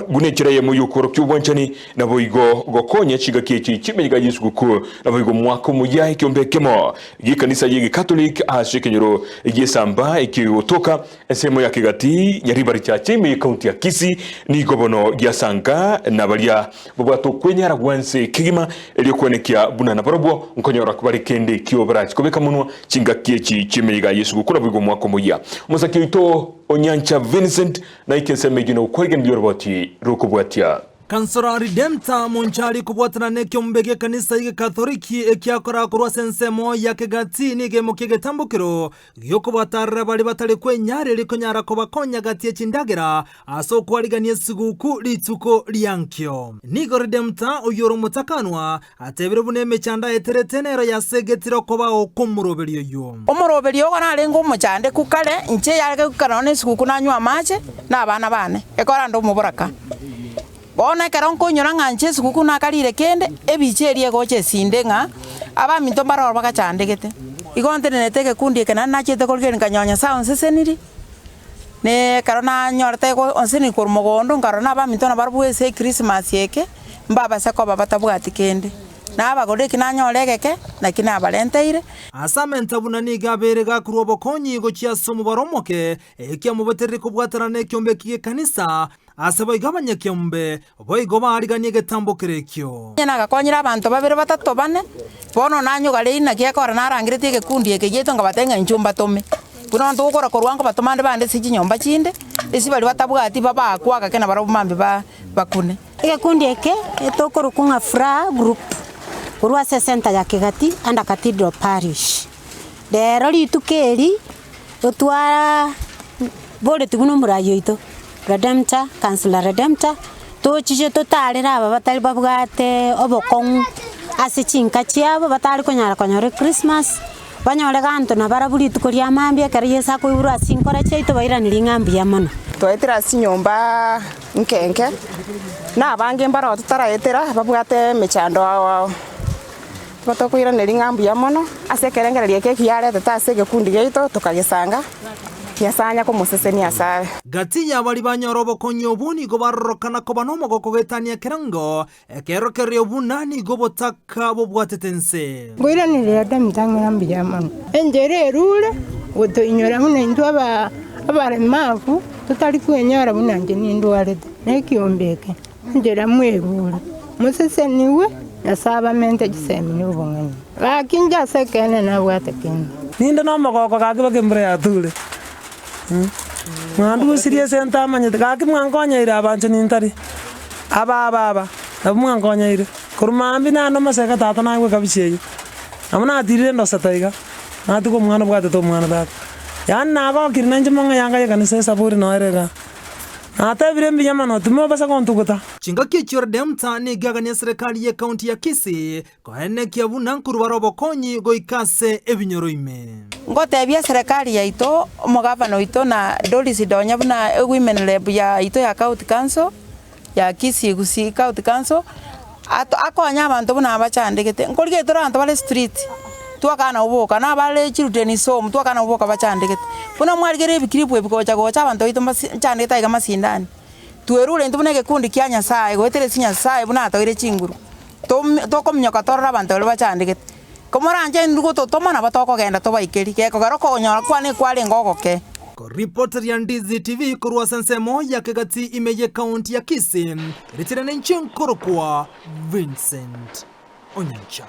gunekira ye muyukoro kyubwanchani na boigo gokonya chiga kechi chimega yisuku na boigo mwako muya ikyombekemo gikanisa yigi Catholic ashekenyero yesamba ikiotoka esemo ya Kigati nyaribari chache me county ya Kisii ni gobono gyasanga na balia bobwato kwenyara gwanse kigima eliyokwenekia bunana barobwo nkonyora kubari kende kyobrachi kobeka munwa chinga kechi chimega yisuku na boigo mwako muya musaki ito Onyancha Vincent na ikenseme gino kwege ndiyo roboti rukubwatia Kansora Redempta Monchari kubwatana nekyo mbege kanisa yige Katholiki ekiakora kurwa sensemo ya Kigati nige mukige tambukiro yokubwatara bali batali kwenyare likonyara kobakonya gati echindagera aso kwaliganie siguku lituko liankyo nigo Redempta uyoro mutakanwa atebire buneme chanda eteretenero ya segetiro koba okumurobelyo yo omurobelyo gona lengo muchande kukale nche yake kukanone siguku nanywa amache n'abana bane ekora ndo muburaka bona karonko nyora nganche sikuku nakalire kende ebicherie goche sindenga aba minto baroro bakachandegete igonte neteke kundi kana nachete kolgen kanyonya sound seseniri ne karona nyorte go onseni kormogondo karona aba minto na barbuese Christmas yeke mbaba sako baba tabwati kende na aba gode kinanyoregeke na kina balenteire asamenta bunani gabere gakuruo bokonyi go chiasomo baromoke ekya mubaterri kubwatarane kyombekiye kanisa asaba igabanya kyombe boigo bariganie getambokere kyo nyana gakonyira abantu babere batatu bane bono nanyo gale ina kyakora narangirete gekundi ekeyeto ngabatenga inchumba tome buno ndukora korwango batomande bande siji nyomba chinde isi bali batabwati baba kwaga kena baro mambe bakune gekundi eke etokoro kunga fra group kurwa senta ya Kigati anda Cathedral Parish dero litukeri otwara bole tuguno murayo ito Redempta Councilor Redempta to chije totalera aba batali babwate obokong asichinka chiabo batali konyore Christmas banyore ganto na barabuli tukoria mambia kariyesa ko ibura sinkora cheito bairanira ngambi yamono toetera sinyomba nkenke na bange mbaro tutaraetera babwate mechando wao batokwira neri ngambi yamono asekerengereria keki yare tatase gekundi geito tukagesanga yasanya ko museseni asare gati ya bali banyorobo konyobuni go barrokana ko banomo go kogetania kerango ekero keryo bunani go botaka bo bwatetense goira ni reda mitangira mbiyamano enjere rule goto inyora hune indwa abare mafu tutali kwenyara bunanje ni ndware nekiombeke njera mwerule museseni we yasaba mente gisemi ubongani bakinja sekene na bwatekene ninde no magoko gakiba kembre yatule mwandu sirie senta manyete gaki mwangonya ira abantu nintari aba mwangonya ira kurumambi nano maseka tata nawe kabisheyo amuna atirire ndo sataiga natuko mwana bwate to mwana tata yan nago kirnanje monga yanga yekanise saburi no erera ata birembi yamano tumo basa kontukuta chingaki Redempta ni gagania serikali ye county ya Kisii koene kiabuna nkuru barobo konyi go ikase ebinyoroime ngotebia serikali yaito omugavana ito na Doris Donya buna women lab ya ito ya county council ya Kisii county council akonya abantu buna abachandegete nkorige toranto bale street twakana uboka na bale children som twakana uboka bachandegete buna mwarigere bikiripwe bikocha gocha abantu ito chandeta iga masindani tuerule ntubune gekundi kya Nyasaye goetere sinya Nyasaye buna atoire chinguru to komnyoka torra abantu bale bachandegete komoranje ndugo totomana batoko genda to baikeri keko garoko onyora kwane kwale ngogoke reporter ya Ndizi TV kurwa sensemo ya Kigati imeye county ya Kisii ritirane nchinkoro kwa Vincent Onyancha.